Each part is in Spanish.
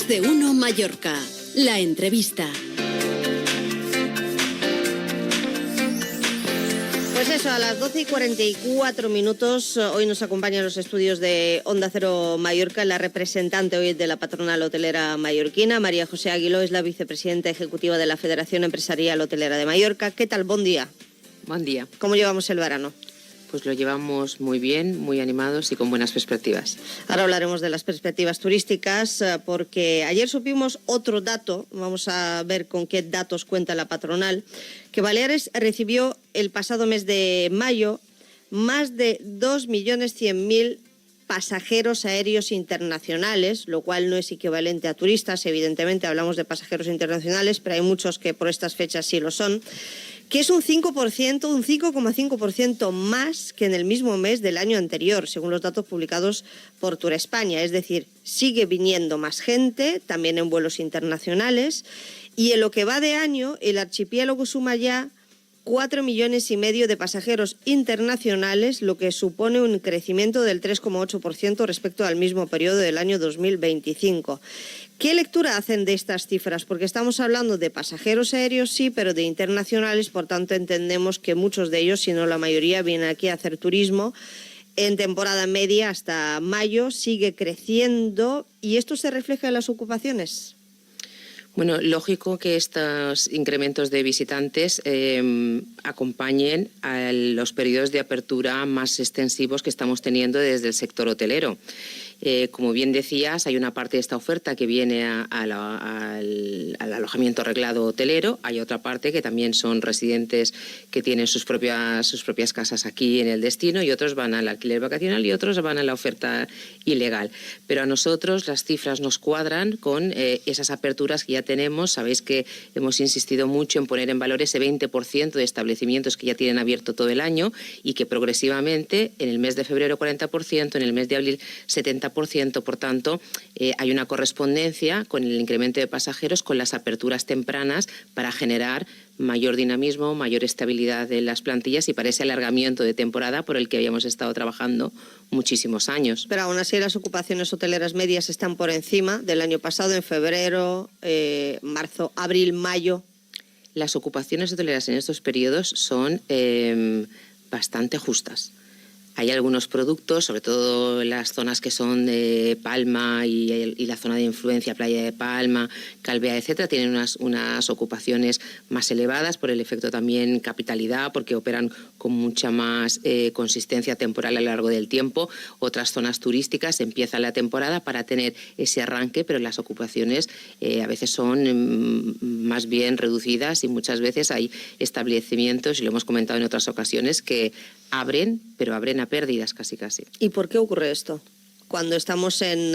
Más de uno Mallorca. La entrevista. Pues eso, a las 12:44, hoy nos acompaña en los estudios de Onda Cero Mallorca la representante hoy de la patronal hotelera mallorquina, María José Aguiló, es la vicepresidenta ejecutiva de la Federación Empresarial Hotelera de Mallorca. ¿Qué tal? Buen día. Buen día. ¿Cómo llevamos el verano? Pues lo llevamos muy bien, muy animados y con buenas perspectivas. Ahora hablaremos de las perspectivas turísticas porque ayer supimos otro dato, vamos a ver con qué datos cuenta la patronal, que Baleares recibió el pasado mes de mayo más de 2.100.000 pasajeros aéreos internacionales, lo cual no es equivalente a turistas, evidentemente hablamos de pasajeros internacionales, pero hay muchos que por estas fechas sí lo son, que es un 5%, un 5,5% más que en el mismo mes del año anterior, según los datos publicados por Tour España. Es decir, sigue viniendo más gente, también en vuelos internacionales, y en lo que va de año, el archipiélago suma ya 4,5 millones de pasajeros internacionales, lo que supone un crecimiento del 3,8% respecto al mismo periodo del año 2025. ¿Qué lectura hacen de estas cifras? Porque estamos hablando de pasajeros aéreos, sí, pero de internacionales, por tanto entendemos que muchos de ellos, si no la mayoría, vienen aquí a hacer turismo. En temporada media hasta mayo sigue creciendo y esto se refleja en las ocupaciones. Bueno, lógico que estos incrementos de visitantes acompañen a los periodos de apertura más extensivos que estamos teniendo desde el sector hotelero. Como bien decías, hay una parte de esta oferta que viene al alojamiento arreglado hotelero, hay otra parte que también son residentes que tienen sus propias casas aquí en el destino y otros van al alquiler vacacional y otros van a la oferta ilegal. Pero a nosotros las cifras nos cuadran con esas aperturas que ya tenemos. Sabéis que hemos insistido mucho en poner en valor ese 20% de establecimientos que ya tienen abierto todo el año y que progresivamente en el mes de febrero 40%, en el mes de abril 70%, por tanto, hay una correspondencia con el incremento de pasajeros con las aperturas tempranas para generar mayor dinamismo, mayor estabilidad de las plantillas y para ese alargamiento de temporada por el que habíamos estado trabajando muchísimos años. Pero aún así las ocupaciones hoteleras medias están por encima del año pasado, en febrero, marzo, abril, mayo. Las ocupaciones hoteleras en estos periodos son bastante justas. Hay algunos productos, sobre todo en las zonas que son de Palma y la zona de influencia, Playa de Palma, Calvea, etcétera, tienen unas ocupaciones más elevadas por el efecto también capitalidad, porque operan con mucha más consistencia temporal a lo largo del tiempo. Otras zonas turísticas empieza la temporada para tener ese arranque, pero las ocupaciones a veces son más bien reducidas y muchas veces hay establecimientos, y lo hemos comentado en otras ocasiones, que abren, pero abren a pérdidas casi. ¿Y por qué ocurre esto? Cuando estamos en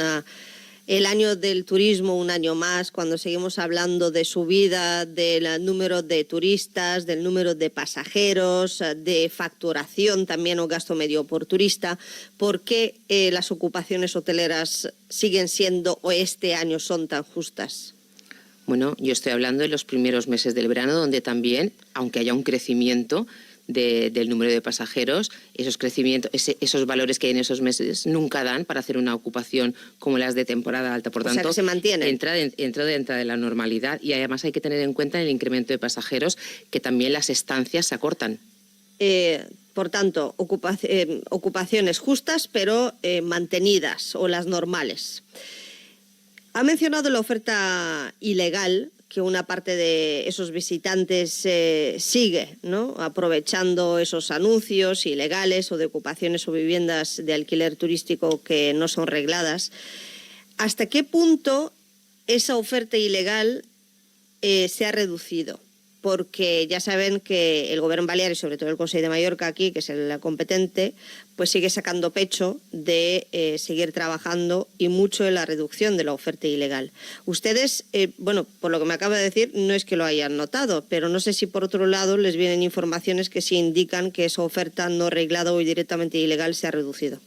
el año del turismo, un año más, cuando seguimos hablando de subida del número de turistas, del número de pasajeros, de facturación también o gasto medio por turista, ¿por qué las ocupaciones hoteleras siguen siendo o este año son tan justas? Bueno, yo estoy hablando de los primeros meses del verano, donde también, aunque haya un crecimiento del número de pasajeros, esos crecimientos, esos valores que hay en esos meses nunca dan para hacer una ocupación como las de temporada alta. Por tanto, que se mantiene. Entra dentro de la normalidad y además hay que tener en cuenta el incremento de pasajeros, que también las estancias se acortan. Por tanto, ocupaciones justas pero mantenidas o las normales. Ha mencionado la oferta ilegal, que una parte de esos visitantes sigue, ¿no?, aprovechando esos anuncios ilegales o de ocupaciones o viviendas de alquiler turístico que no son regladas. ¿Hasta qué punto esa oferta ilegal se ha reducido? Porque ya saben que el Gobierno balear y sobre todo el Consell de Mallorca aquí, que es el competente, pues sigue sacando pecho de seguir trabajando y mucho en la reducción de la oferta ilegal. Ustedes, bueno, por lo que me acaba de decir, no es que lo hayan notado, pero no sé si por otro lado les vienen informaciones que sí indican que esa oferta no reglada o directamente ilegal se ha reducido.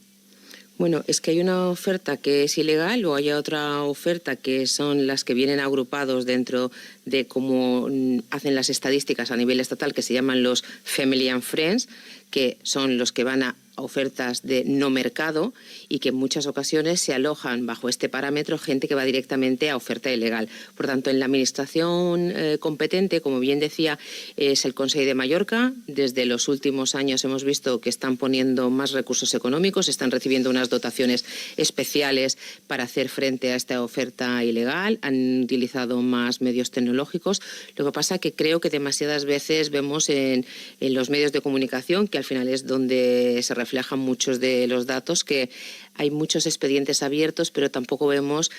Bueno, es que hay una oferta que es ilegal o hay otra oferta que son las que vienen agrupados dentro de cómo hacen las estadísticas a nivel estatal, que se llaman los Family and Friends, que son los que van a ofertas de no mercado y que en muchas ocasiones se alojan bajo este parámetro gente que va directamente a oferta ilegal. Por tanto, en la administración competente, como bien decía, es el Consell de Mallorca. Desde los últimos años hemos visto que están poniendo más recursos económicos, están recibiendo unas dotaciones especiales para hacer frente a esta oferta ilegal, han utilizado más medios tecnológicos. Lo que pasa es que creo que demasiadas veces vemos en los medios de comunicación, que al final es donde se reflejan muchos de los datos, que hay muchos expedientes abiertos, pero tampoco vemos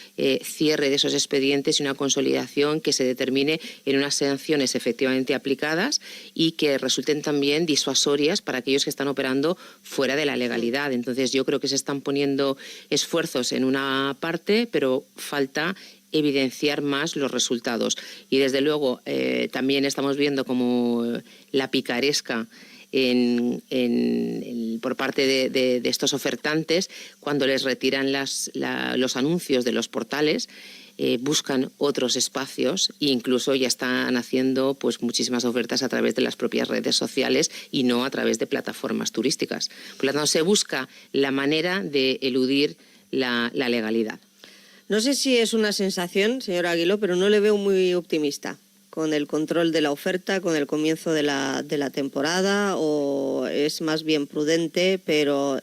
cierre de esos expedientes y una consolidación que se determine en unas sanciones efectivamente aplicadas y que resulten también disuasorias para aquellos que están operando fuera de la legalidad. Entonces, yo creo que se están poniendo esfuerzos en una parte, pero falta evidenciar más los resultados. Y desde luego también estamos viendo como la picaresca por parte de estos ofertantes, cuando les retiran los anuncios de los portales, buscan otros espacios e incluso ya están haciendo pues muchísimas ofertas a través de las propias redes sociales y no a través de plataformas turísticas. Por lo tanto, se busca la manera de eludir la legalidad. No sé si es una sensación, señora Aguiló, pero no le veo muy optimista con el control de la oferta, con el comienzo de la temporada, o es más bien prudente, pero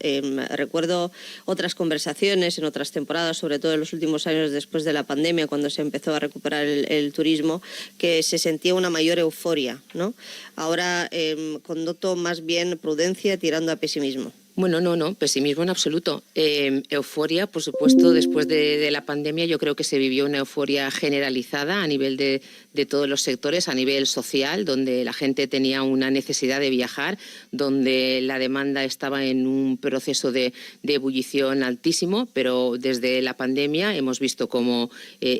recuerdo otras conversaciones en otras temporadas, sobre todo en los últimos años después de la pandemia, cuando se empezó a recuperar el turismo, que se sentía una mayor euforia, ¿no? Ahora connoto más bien prudencia tirando a pesimismo. Bueno, no, pesimismo en absoluto. Euforia, por supuesto, después de la pandemia yo creo que se vivió una euforia generalizada a nivel de todos los sectores, a nivel social, donde la gente tenía una necesidad de viajar, donde la demanda estaba en un proceso de ebullición altísimo, pero desde la pandemia hemos visto cómo,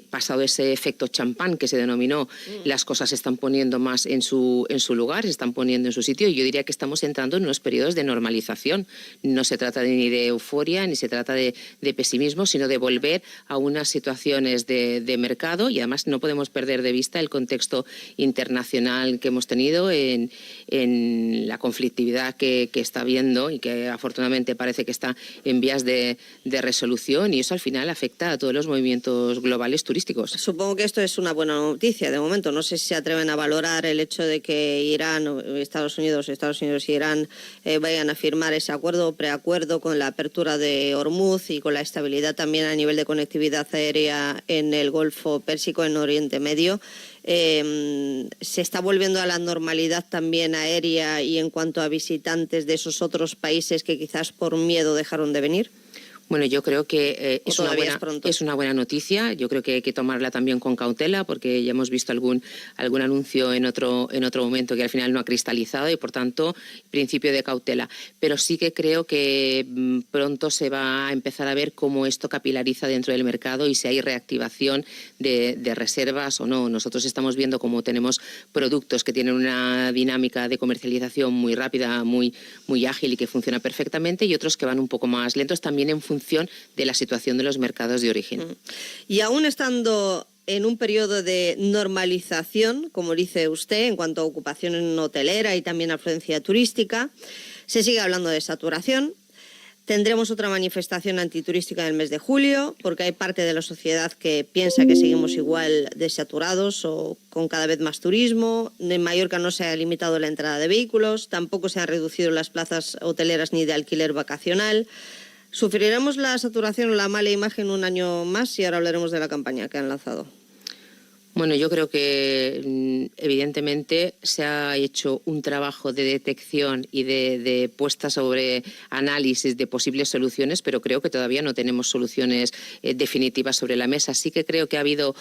pasado ese efecto champán que se denominó, las cosas se están poniendo más en su lugar, se están poniendo en su sitio, y yo diría que estamos entrando en unos periodos de normalización. No se trata ni de euforia, ni se trata de pesimismo, sino de volver a unas situaciones de mercado, y además no podemos perder de vista el contexto internacional que hemos tenido en la conflictividad que está habiendo y que afortunadamente parece que está en vías de resolución, y eso al final afecta a todos los movimientos globales turísticos. Supongo que esto es una buena noticia de momento. No sé si se atreven a valorar el hecho de que Irán, Estados Unidos y Irán vayan a firmar ese acuerdo o preacuerdo con la apertura de Hormuz y con la estabilidad también a nivel de conectividad aérea en el Golfo Pérsico, en Oriente Medio. ¿Se está volviendo a la normalidad también aérea y en cuanto a visitantes de esos otros países que quizás por miedo dejaron de venir? Bueno, yo creo que es una buena noticia. Yo creo que hay que tomarla también con cautela, porque ya hemos visto algún anuncio en otro momento que al final no ha cristalizado, y por tanto, principio de cautela. Pero sí que creo que pronto se va a empezar a ver cómo esto capilariza dentro del mercado y si hay reactivación de reservas o no. Nosotros estamos viendo cómo tenemos productos que tienen una dinámica de comercialización muy rápida, muy ágil y que funciona perfectamente, y otros que van un poco más lentos, también en función de la situación de los mercados de origen. Y aún estando en un periodo de normalización, como dice usted, en cuanto a ocupación hotelera y también afluencia turística, se sigue hablando de saturación. Tendremos otra manifestación antiturística en el mes de julio, porque hay parte de la sociedad que piensa que seguimos igual de saturados o con cada vez más turismo. En Mallorca no se ha limitado la entrada de vehículos, tampoco se han reducido las plazas hoteleras ni de alquiler vacacional. ¿Sufriremos la saturación o la mala imagen un año más? Y ahora hablaremos de la campaña que han lanzado. Bueno, yo creo que evidentemente se ha hecho un trabajo de detección y de puesta sobre análisis de posibles soluciones, pero creo que todavía no tenemos soluciones definitivas sobre la mesa. Sí que creo que ha habido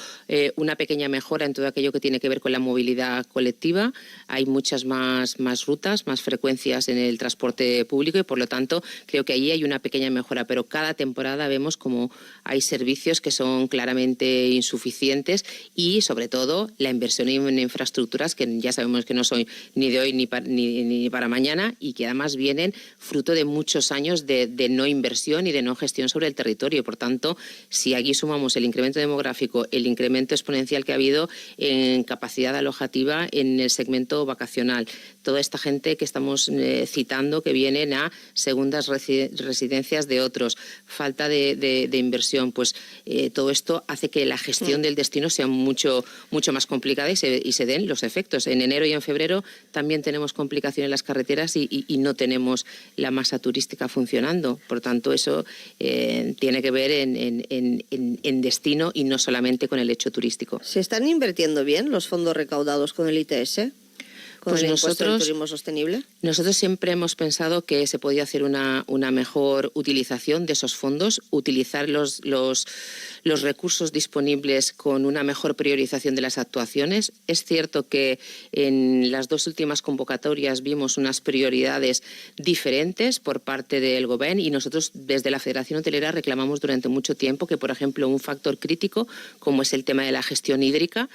una pequeña mejora en todo aquello que tiene que ver con la movilidad colectiva. Hay muchas más rutas, más frecuencias en el transporte público, y por lo tanto creo que allí hay una pequeña mejora, pero cada temporada vemos como hay servicios que son claramente insuficientes, y sobre todo la inversión en infraestructuras que ya sabemos que no son ni de hoy ni para mañana, y que además vienen fruto de muchos años de no inversión y de no gestión sobre el territorio. Por tanto, si aquí sumamos el incremento demográfico, el incremento exponencial que ha habido en capacidad alojativa en el segmento vacacional, toda esta gente que estamos citando que vienen a segundas residencias de otros, falta de inversión, pues todo esto hace que la gestión del destino sea mucho más complicada y se den los efectos. En enero y en febrero también tenemos complicaciones en las carreteras y no tenemos la masa turística funcionando. Por tanto, eso tiene que ver en destino y no solamente con el hecho turístico. ¿Se están invirtiendo bien los fondos recaudados con el ITS? ¿Con Pues el impuesto del turismo sostenible? Nosotros siempre hemos pensado que se podía hacer una mejor utilización de esos fondos, utilizar los recursos disponibles con una mejor priorización de las actuaciones. Es cierto que en las dos últimas convocatorias vimos unas prioridades diferentes por parte del Gobierno y nosotros desde la Federación Hotelera reclamamos durante mucho tiempo que, por ejemplo, un factor crítico como es el tema de la gestión hídrica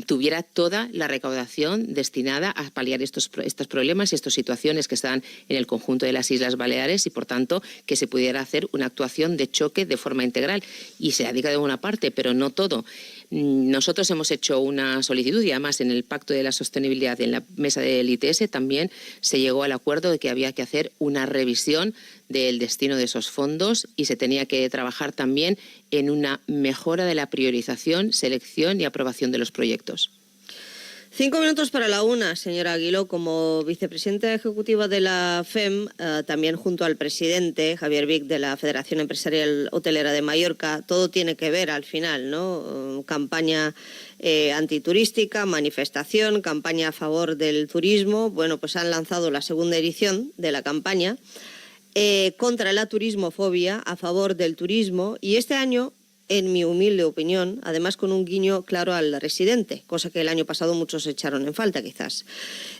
tuviera toda la recaudación destinada a paliar estos problemas y estas situaciones que están en el conjunto de las Islas Baleares y, por tanto, que se pudiera hacer una actuación de choque de forma integral. Y se dedica de una parte, pero no todo. Nosotros hemos hecho una solicitud y además en el Pacto de la Sostenibilidad, en la mesa del ITS, también se llegó al acuerdo de que había que hacer una revisión del destino de esos fondos y se tenía que trabajar también en una mejora de la priorización, selección y aprobación de los proyectos. 5 minutos para la 1, señora Aguiló. Como vicepresidenta ejecutiva de la FEM, también junto al presidente, Javier Vic, de la Federación Empresarial Hotelera de Mallorca, todo tiene que ver al final, ¿no? Campaña antiturística, manifestación, campaña a favor del turismo. Bueno, pues han lanzado la segunda edición de la campaña contra la turismofobia, a favor del turismo, y este año, en mi humilde opinión, además con un guiño claro al residente, cosa que el año pasado muchos echaron en falta quizás.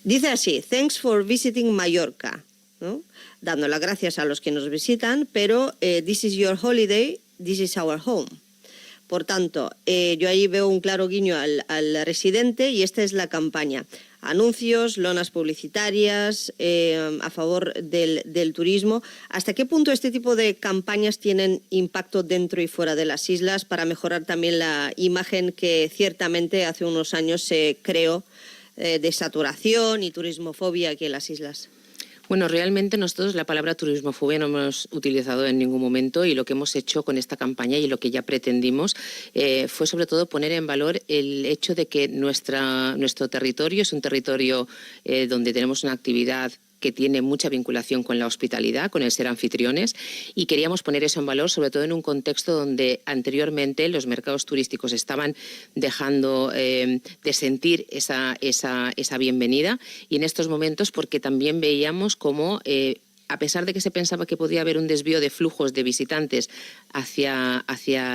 Dice así: "Thanks for visiting Mallorca", ¿no? Dando las gracias a los que nos visitan, pero "This is your holiday, this is our home". Por tanto, yo ahí veo un claro guiño al residente y esta es la campaña. Anuncios, lonas publicitarias a favor del turismo. ¿Hasta qué punto este tipo de campañas tienen impacto dentro y fuera de las islas para mejorar también la imagen que ciertamente hace unos años se creó de saturación y turismofobia aquí en las islas? Bueno, realmente nosotros la palabra turismofobia no hemos utilizado en ningún momento y lo que hemos hecho con esta campaña y lo que ya pretendimos fue sobre todo poner en valor el hecho de que nuestro territorio es un territorio donde tenemos una actividad que tiene mucha vinculación con la hospitalidad, con el ser anfitriones, y queríamos poner eso en valor, sobre todo en un contexto donde anteriormente los mercados turísticos estaban dejando de sentir esa bienvenida, y en estos momentos porque también veíamos como a pesar de que se pensaba que podía haber un desvío de flujos de visitantes hacia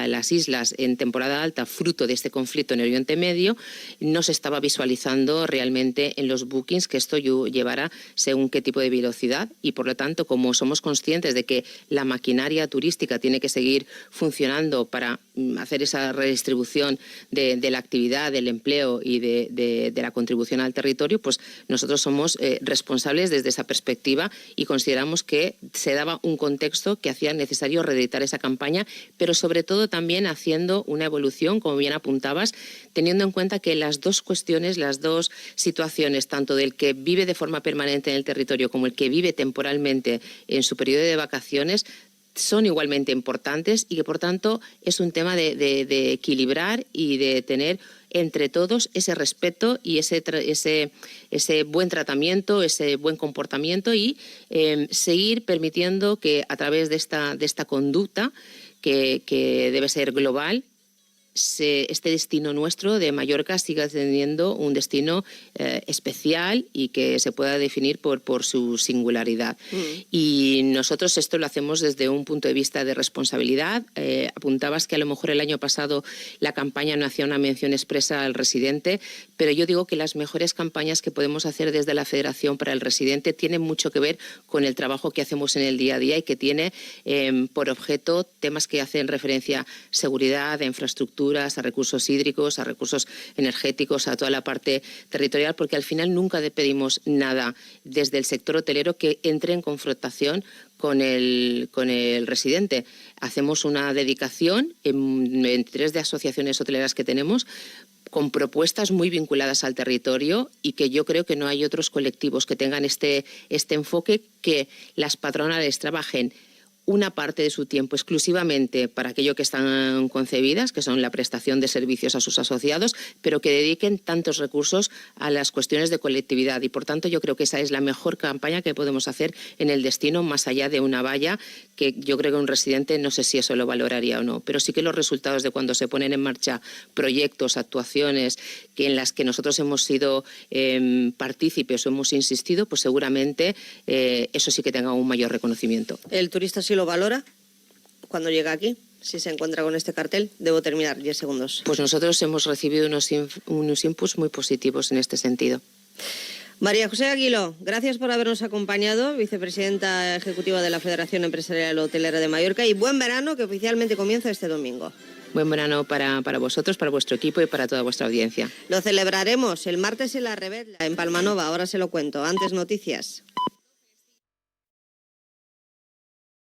las islas en temporada alta, fruto de este conflicto en Oriente Medio, no se estaba visualizando realmente en los bookings que esto llevará según qué tipo de velocidad y, por lo tanto, como somos conscientes de que la maquinaria turística tiene que seguir funcionando para hacer esa redistribución de la actividad, del empleo y de la contribución al territorio, pues nosotros somos responsables desde esa perspectiva y consideramos que se daba un contexto que hacía necesario reeditar esa campaña, pero sobre todo también haciendo una evolución, como bien apuntabas, teniendo en cuenta que las dos cuestiones, las dos situaciones, tanto del que vive de forma permanente en el territorio como el que vive temporalmente en su periodo de vacaciones, son igualmente importantes y que, por tanto, es un tema de equilibrar y de tener entre todos ese respeto y ese buen tratamiento, ese buen comportamiento y seguir permitiendo que a través de esta conducta que debe ser global, este destino nuestro de Mallorca siga teniendo un destino especial y que se pueda definir por su singularidad. Y nosotros esto lo hacemos desde un punto de vista de responsabilidad. Apuntabas que a lo mejor el año pasado la campaña no hacía una mención expresa al residente, pero yo digo que las mejores campañas que podemos hacer desde la Federación para el residente tienen mucho que ver con el trabajo que hacemos en el día a día y que tiene por objeto temas que hacen referencia a seguridad, a infraestructura, a recursos hídricos, a recursos energéticos, a toda la parte territorial, porque al final nunca pedimos nada desde el sector hotelero que entre en confrontación con el residente. Hacemos una dedicación en 23 de asociaciones hoteleras que tenemos con propuestas muy vinculadas al territorio y que yo creo que no hay otros colectivos que tengan este enfoque, que las patronales trabajen una parte de su tiempo exclusivamente para aquello que están concebidas, que son la prestación de servicios a sus asociados, pero que dediquen tantos recursos a las cuestiones de colectividad. Y, por tanto, yo creo que esa es la mejor campaña que podemos hacer en el destino, más allá de una valla, que yo creo que un residente no sé si eso lo valoraría o no, pero sí que los resultados de cuando se ponen en marcha proyectos, actuaciones en las que nosotros hemos sido partícipes o hemos insistido, pues seguramente eso sí que tenga un mayor reconocimiento. ¿El turista sí lo valora cuando llega aquí? Si se encuentra con este cartel. Debo terminar, 10 segundos. Pues nosotros hemos recibido unos inputs muy positivos en este sentido. María José Aguiló, gracias por habernos acompañado, vicepresidenta ejecutiva de la Federación Empresarial Hotelera de Mallorca, y buen verano, que oficialmente comienza este domingo. Buen verano para vosotros, para vuestro equipo y para toda vuestra audiencia. Lo celebraremos el martes en la Rebetla, en Palmanova, ahora se lo cuento. Antes, noticias.